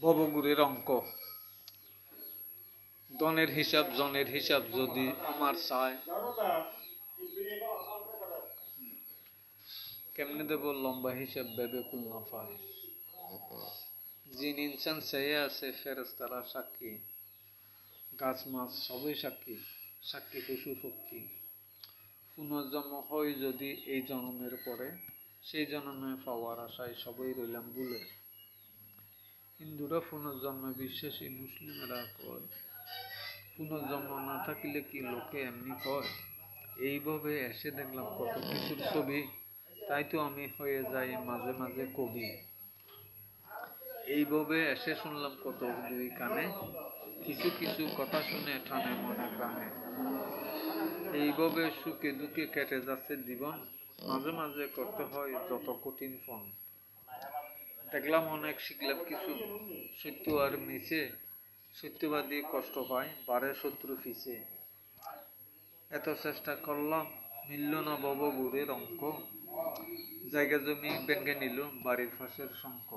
ভবঘুরের অঙ্ক দনের হিসাব জনের হিসাব যদি আমার চায় কেমনে দেব লম্বা হিসাব ভেবে কুল না পায় জিন ইনসান চেয়ে আছে ফেরেশতারা সাক্ষী গাছ মাছ সবই সাক্ষী সাক্ষী পশু পক্ষী পুনর্জন্ম হয় যদি এই জন্মের পরে সেই জন্মে পাওয়ার আশায় সবই রইলাম ভুলে হিন্দুরা পুনর্জন্মে বিশ্বাসী মুসলিমেরা কয় পুনর্জন্ম না থাকিলে কি লোকে এমনি কয় এইভাবে এসে দেখলাম কত কিছুর ছবি তাই তো আমি হয়ে যাই মাঝে মাঝে কবি এইভাবে এসে শুনলাম কত দুই কানে কিছু কিছু কথা শুনে ঠানে মনে প্রাণে এইভাবে সুখে দুঃখে কেটে যাচ্ছে জীবন মাঝে মাঝে করতে হয় যত কঠিন ফোন দেখলাম অনেক শিখলাম কিছু সত্য আর মিছে সত্যবাদী কষ্ট পায় বারে শত্রু ফিসে এত চেষ্টা করলাম মিলল না ভবঘুরের অঙ্ক জায়গা জমি ভেঙে নিল বাড়ির পাশের শঙ্খ